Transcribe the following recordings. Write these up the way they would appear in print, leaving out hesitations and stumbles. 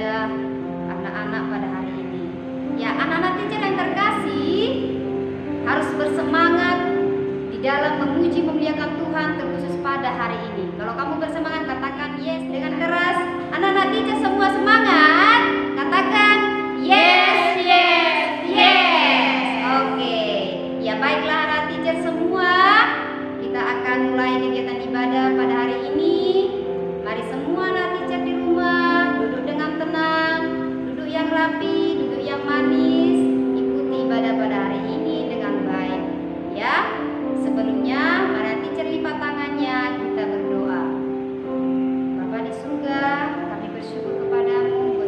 ibadah anak-anak pada hari ini. Ya, anak-anak teacher yang terkasih harus bersemangat di dalam memuji memuliakan Tuhan terkhusus pada hari ini. Kalau kamu bersemangat, katakan yes dengan keras. Anak-anak teacher semua semangat, katakan yes, yes, yes. Oke, ya baiklah anak teacher semua, kita akan mulai kegiatan ibadah pada hari ini. Mari semua anak teacher di rumah duduk dengan tenang, duduk yang rapi, duduk yang manis, ikuti ibadah pada hari ini dengan baik. Ya, sebelumnya mari teacher lipat tangannya, kita berdoa. Bapa di surga, kami bersyukur kepadamu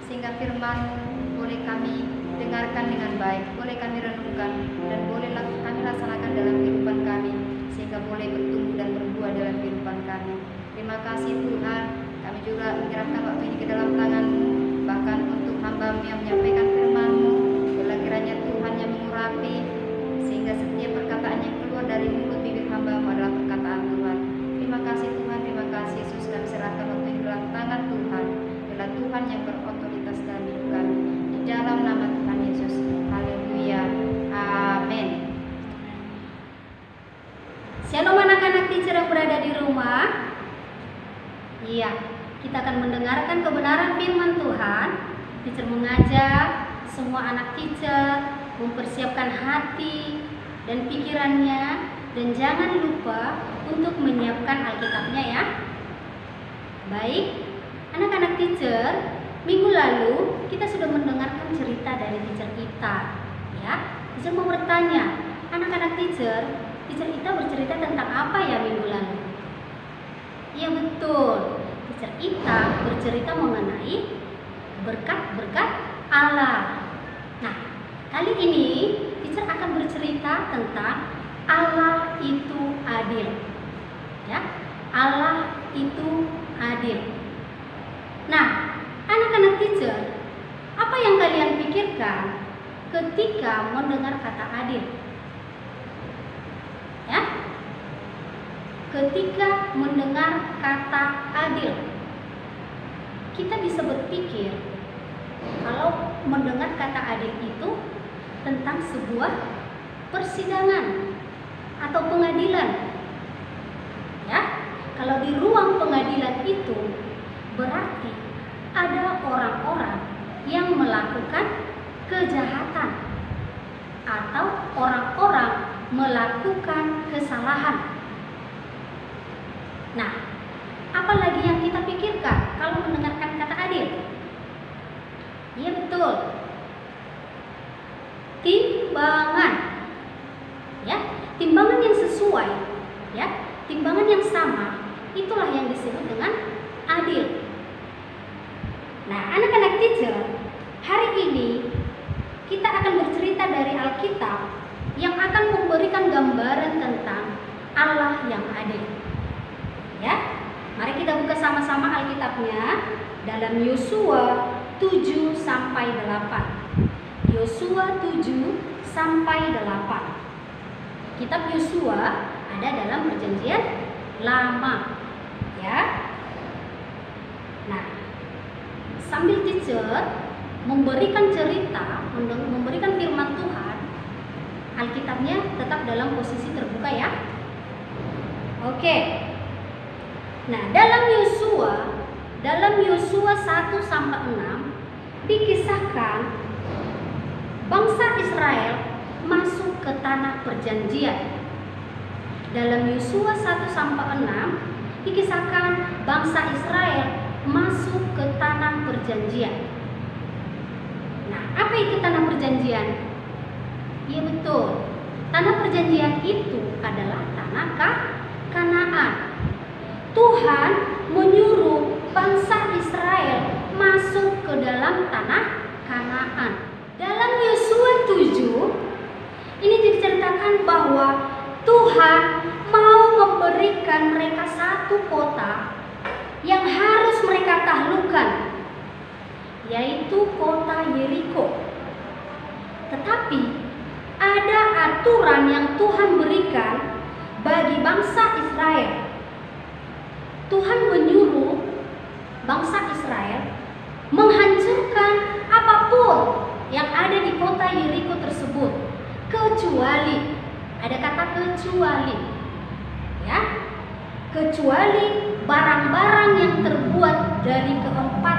sehingga firman-Mu boleh kami dengarkan dengan baik, boleh kami renungkan, dan bolehlah kami laksanakan dalam kehidupan kami, sehingga boleh bertumbuh dan berbuah dalam kehidupan kami. Terima kasih Tuhan, kami juga menyerahkan waktu ini ke dalam tangan-Mu, bahkan untuk hamba-Mu yang menyampaikan firman-Mu, biarlah kiranya Tuhan yang mengurapi, sehingga setiap perkataan yang keluar dari mulut bibir hamba-Mu adalah perkataan Tuhan. Terima kasih Tuhan, terima kasih Yesus, kami serahkan waktu ini ke dalam tangan Tuhan. Biarlah Tuhan yang berotoritas dalam hidup kami, di dalam nama Tuhan Yesus. Haleluya, amin. Shalom anak-anak teacher yang berada di rumah. Iya, kita akan mendengarkan kebenaran firman Tuhan. Teacher mengajak semua anak teacher mempersiapkan hati dan pikirannya, dan jangan lupa untuk menyiapkan Alkitabnya ya. Baik, anak-anak teacher, minggu lalu kita sudah mendengarkan cerita dari teacher kita ya. Teacher mau bertanya, anak-anak teacher Ita bercerita tentang apa ya minggu lalu? Iya betul, teacher Ita bercerita mengenai berkat-berkat Allah. Nah, kali ini teacher akan bercerita tentang Allah itu adil. Ya, Allah itu adil. Nah, anak-anak teacher, apa yang kalian pikirkan ketika mendengar kata adil? Ya, ketika mendengar kata adil, kita bisa berpikir kalau mendengar kata adil itu tentang sebuah persidangan atau pengadilan. Ya, kalau di ruang pengadilan itu berarti ada orang-orang yang melakukan kejahatan atau orang-orang melakukan kesalahan. Nah, apalagi yang kita pikirkan kalau mendengarkan kata adil? Iya betul, timbangan. Ya, timbangan yang sesuai, ya, timbangan yang sama, itulah yang disebut dengan adil. Nah, anak-anak teacher, hari ini kita akan bercerita dari Alkitab yang akan memberikan gambaran tentang Allah yang adil. Ya, mari kita buka sama-sama Alkitabnya dalam Yosua 7 sampai 8. Yosua 7 sampai 8. Kitab Yosua ada dalam Perjanjian Lama, ya. Nah, sambil teacher memberikan cerita, memberikan firman Tuhan, Alkitabnya tetap dalam posisi terbuka ya. Oke. Nah, dalam Yosua 1 sampai 6 dikisahkan bangsa Israel masuk ke tanah perjanjian. Dalam Yosua 1 sampai 6 dikisahkan bangsa Israel masuk ke tanah perjanjian. Nah, apa itu tanah perjanjian? Iya betul, tanah perjanjian itu adalah tanah Kanaan. Tuhan menyuruh bangsa Israel masuk ke dalam tanah Kanaan. Dalam Yosua 7 ini diceritakan bahwa Tuhan mau memberikan mereka satu kota yang harus mereka taklukkan, yaitu kota Yeriko. Tetapi ada aturan yang Tuhan berikan bagi bangsa Israel. Tuhan menyuruh bangsa Israel menghancurkan apapun yang ada di kota Yeriko tersebut, kecuali, ada kata kecuali, ya, kecuali barang-barang yang terbuat dari keempat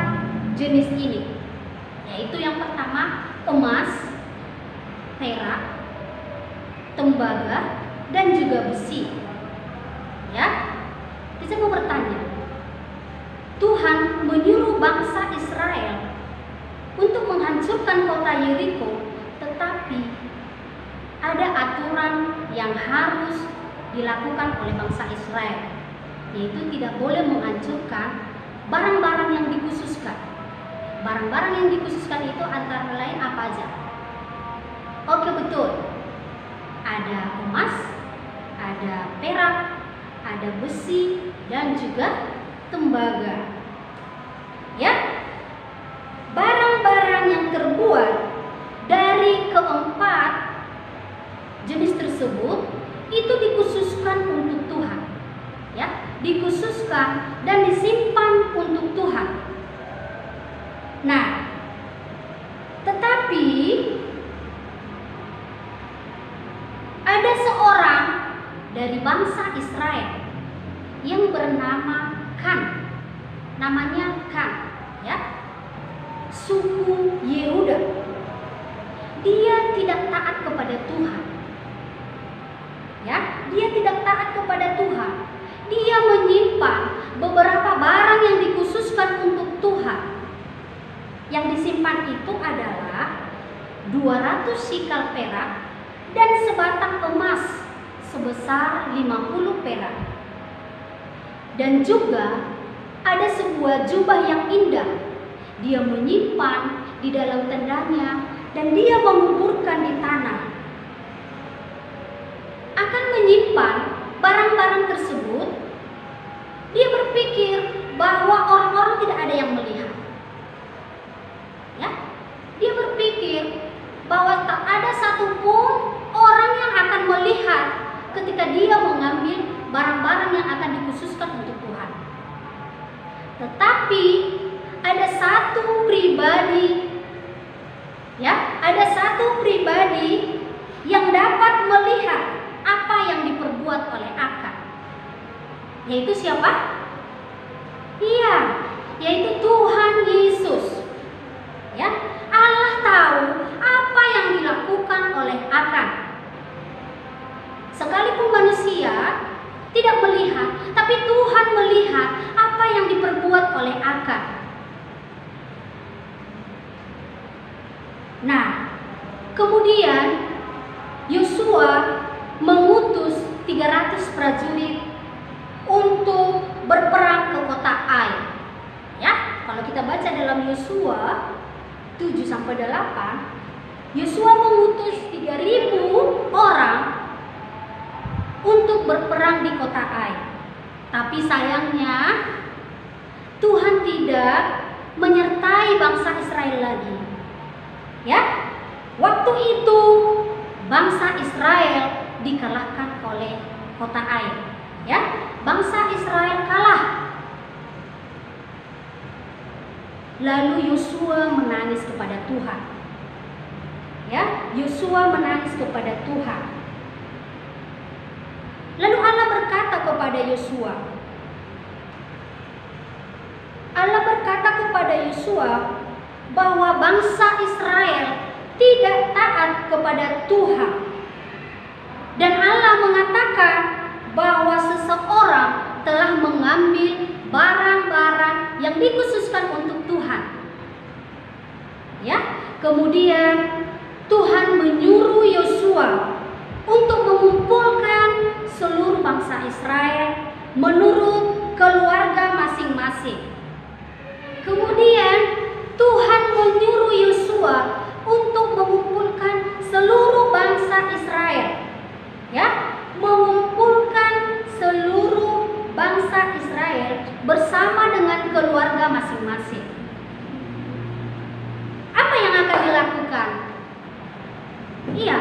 jenis ini, yaitu yang pertama emas, perak, tembaga, dan juga besi. Ya, kita mau bertanya, Tuhan menyuruh bangsa Israel untuk menghancurkan kota Yeriko, tetapi ada aturan yang harus dilakukan oleh bangsa Israel, yaitu tidak boleh menghancurkan barang-barang yang dikhususkan. Barang-barang yang dikhususkan itu antara lain apa aja? Oke, betul. Ada emas, ada perak, ada besi, dan juga tembaga. Ya, barang-barang yang terbuat dari keempat jenis tersebut itu dikhususkan untuk Tuhan. Ya, dikhususkan dan disimpan untuk Tuhan. Nah, tetapi ada seorang dari bangsa Israel yang bernama Kan. Namanya Kan, ya. Suku Yehuda. Dia tidak taat kepada Tuhan. Ya, dia tidak taat kepada Tuhan. Dia menyimpan beberapa barang yang dikhususkan untuk Tuhan. Yang disimpan itu adalah 200 sikal perak dan sebatang emas sebesar 50 perak. Dan juga ada sebuah jubah yang indah. Dia menyimpan di dalam tendanya dan dia menguburkan di tanah. Akan menyimpan barang-barang tersebut, dia berpikir bahwa orang-orang tidak ada yang melihat. Ya, dia berpikir bahwa tak ada satupun orang yang akan melihat ketika dia mengambil barang-barang yang akan dikhususkan untuk Tuhan. Tetapi ada satu pribadi, ya, ada satu pribadi yang dapat melihat apa yang diperbuat oleh Akan. Yaitu siapa? Iya, yaitu Tuhan Yesus. Ya, Allah tahu apa yang dilakukan oleh Akan. Sekalipun manusia tidak melihat, tapi Tuhan melihat apa yang diperbuat oleh Akan. Nah, kemudian Yosua mengutus 300 prajurit untuk berperang ke kota Ai. Ya, kalau kita baca dalam Yosua 7-8, Yosua mengutus 3.000 orang untuk berperang di kota Ai. Tapi sayangnya Tuhan tidak menyertai bangsa Israel lagi. Ya, waktu itu bangsa Israel dikalahkan oleh kota Ai. Ya, bangsa Israel kalah. Lalu Yosua menangis kepada Tuhan. Ya, Yosua menangis kepada Tuhan. Lalu Allah berkata kepada Yosua. Allah berkata kepada Yosua bahwa bangsa Israel tidak taat kepada Tuhan. Dan Allah mengatakan bahwa seseorang telah mengambil barang-barang yang dikhususkan untuk Tuhan. Ya, kemudian Tuhan menyuruh Yosua untuk mengumpulkan seluruh bangsa Israel menurut keluarga masing-masing. Kemudian Tuhan menyuruh Yosua untuk mengumpulkan seluruh bangsa Israel. Ya, mengumpulkan seluruh bangsa Israel bersama dengan keluarga masing-masing. Apa yang akan dilakukan? Iya,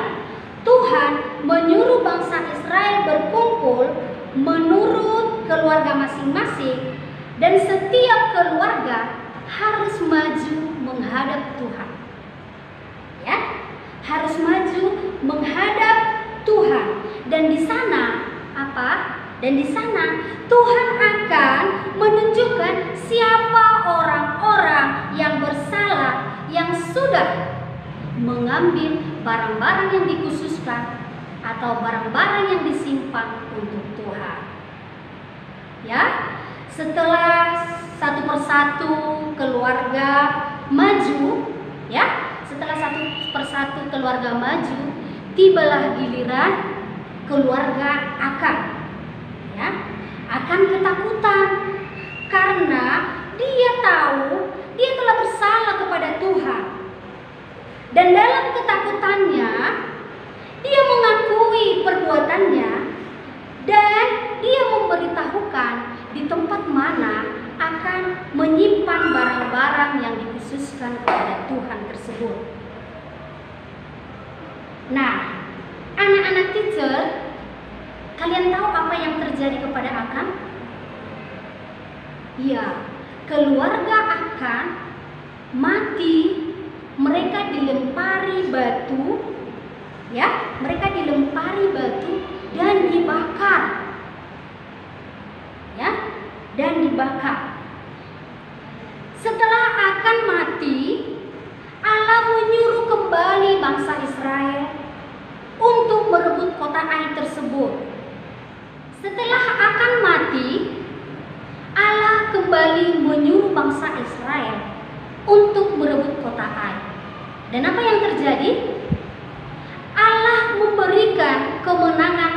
Tuhan menyuruh bangsa Israel berkumpul menurut keluarga masing-masing, dan setiap keluarga harus maju menghadap Tuhan. Ya, harus maju menghadap Tuhan. Dan di sana apa? Dan di sana Tuhan akan menunjukkan siapa orang-orang yang bersalah, yang sudah mengambil barang-barang yang dikhususkan atau barang-barang yang disimpan untuk Tuhan. Ya, setelah satu persatu keluarga maju, ya, setelah satu persatu keluarga maju, tibalah giliran keluarga Akan. Ya, Akan ketakutan karena dia tahu dia telah bersalah kepada Tuhan. Dan dalam ketakutannya, dia mengakui perbuatannya dan dia memberitahukan di tempat mana akan menyimpan barang-barang yang dikhususkan kepada Tuhan tersebut. Nah, anak-anak teacher, kalian tahu apa yang terjadi kepada Akan? Ya, keluarga Akan mati, mereka dilempari batu, ya, mereka dilempari batu dan dibakar, ya, dan dibakar. Setelah Akan mati, Allah menyuruh kembali bangsa Israel untuk merebut kota Ai tersebut. Setelah Akan mati, Allah kembali menyuruh bangsa Israel untuk merebut kota Ai. Dan apa yang terjadi? Allah memberikan kemenangan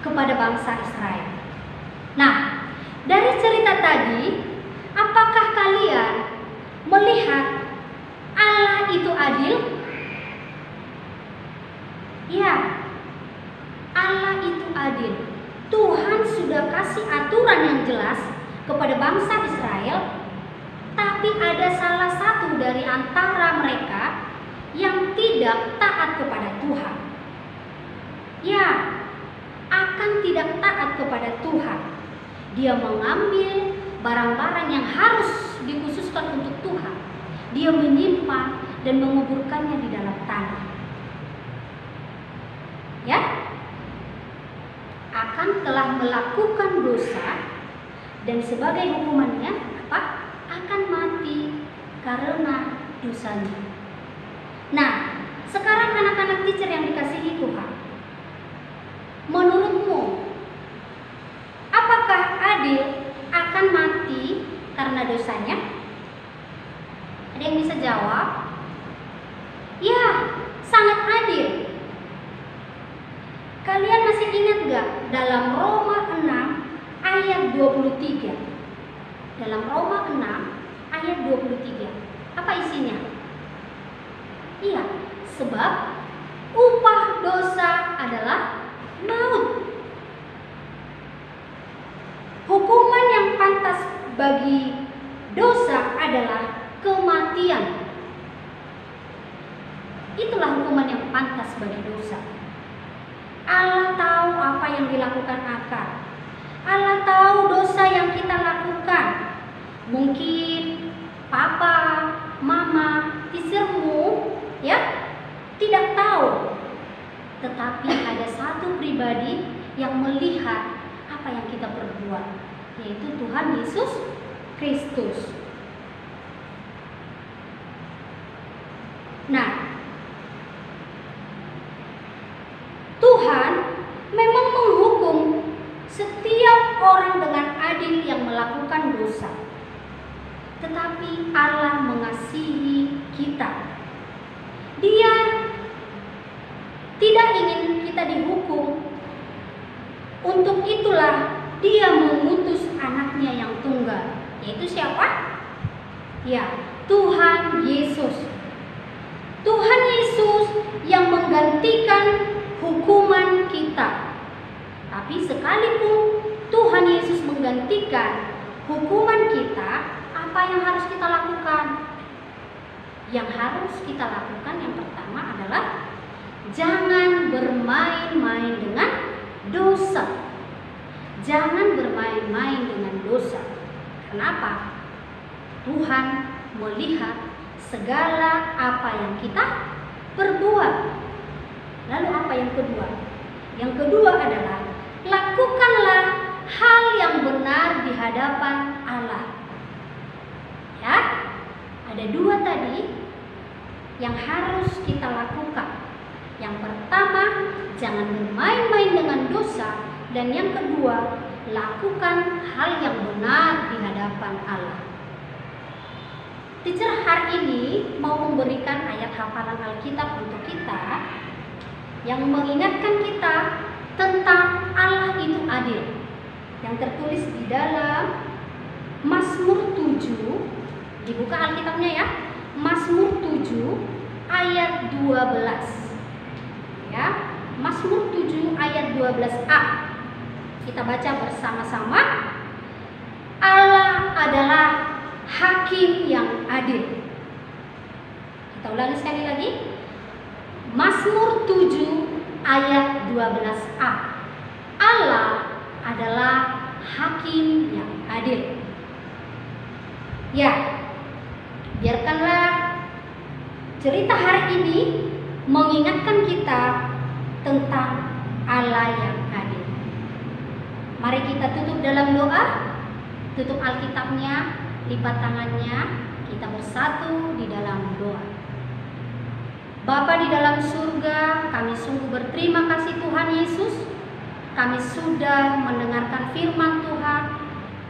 kepada bangsa Israel. Nah, dari cerita tadi, apakah kalian melihat Allah itu adil? Ya, Allah itu adil. Tuhan sudah kasih aturan yang jelas kepada bangsa Israel, tapi ada salah satu dari antara mereka yang tidak taat kepada Tuhan. Ya, Akan tidak taat kepada Tuhan. Dia mengambil barang-barang yang harus dikhususkan untuk Tuhan. Dia menyimpan dan menguburkannya di dalam tanah. Ya, Akan telah melakukan dosa dan sebagai hukumannya apa? Akan mati karena dosanya. Nah, sekarang anak-anak teacher yang dikasihi Tuhan, menurutmu apakah adil Akan mati karena dosanya? Ada yang bisa jawab? Ya, sangat adil. Kalian masih ingat gak dalam Roma 6 ayat 23? Dalam Roma 6 ayat 23, apa isinya? Iya, sebab upah dosa adalah maut. Hukuman yang pantas bagi dosa adalah kematian. Itulah hukuman yang pantas bagi dosa. Allah tahu apa yang dilakukan Akan. Allah tahu dosa yang kita lakukan. Mungkin papa, mama, teachermu ya tidak tahu. Tetapi ada satu pribadi yang melihat apa yang kita perbuat, yaitu Tuhan Yesus Kristus. Nah, Tuhan memang menghukum setiap orang dengan adil yang melakukan dosa. Tetapi Allah mengasihi kita. Dia tidak ingin kita dihukum. Untuk itulah Dia mengutus anaknya yang tunggal. Yaitu siapa? Ya, Tuhan Yesus. Tuhan Yesus yang menggantikan hukuman kita. Tapi sekalipun Tuhan Yesus menggantikan hukuman kita, apa yang harus kita lakukan? Yang harus kita lakukan yang pertama adalah jangan bermain-main dengan dosa. Jangan bermain-main dengan dosa. Kenapa? Tuhan melihat segala apa yang kita perbuat. Lalu apa yang kedua? Yang kedua adalah lakukanlah hal yang benar di hadapan Allah. Ya, ada dua tadi yang harus kita lakukan. Yang pertama, jangan bermain-main dengan dosa. Dan yang kedua, lakukan hal yang benar di hadapan Allah. Teacher hari ini mau memberikan ayat hafalan Alkitab untuk kita yang mengingatkan kita tentang Allah itu adil, yang tertulis di dalam Mazmur 7 Dibuka Alkitabnya ya. Mazmur 7 ayat 12. Ya, Mazmur 7 ayat 12a. Kita baca bersama-sama. Allah adalah hakim yang adil. Kita ulangi sekali lagi. Mazmur 7 ayat 12a. Allah adalah hakim yang adil. Ya, biarkanlah cerita hari ini mengingatkan kita tentang Allah yang adil. Mari kita tutup dalam doa. Tutup Alkitabnya, lipat tangannya, kita bersatu di dalam doa. Bapa di dalam surga, kami sungguh berterima kasih Tuhan Yesus. Kami sudah mendengarkan firman Tuhan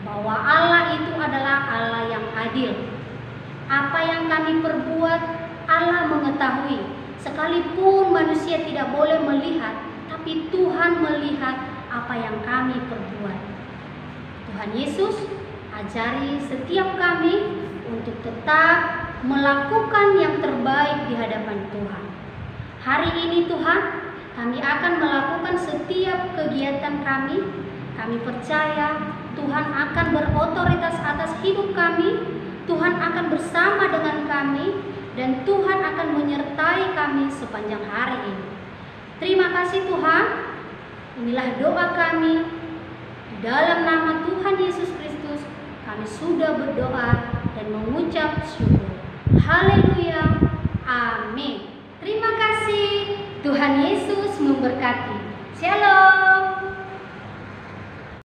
bahwa Allah itu adalah Allah yang adil. Apa yang kami perbuat, Allah mengetahui. Sekalipun manusia tidak boleh melihat, tapi Tuhan melihat apa yang kami perbuat. Tuhan Yesus, ajari setiap kami untuk tetap melakukan yang terbaik di hadapan Tuhan. Hari ini Tuhan, kami akan melakukan setiap kegiatan kami. Kami percaya Tuhan akan berotoritas atas hidup kami. Tuhan akan bersama dengan kami dan Tuhan akan menyertai kami sepanjang hari ini. Terima kasih Tuhan. Inilah doa kami. Di dalam nama Tuhan Yesus Kristus, kami sudah berdoa dan mengucap syukur. Haleluya. Amin. Terima kasih. Tuhan Yesus memberkati. Shalom.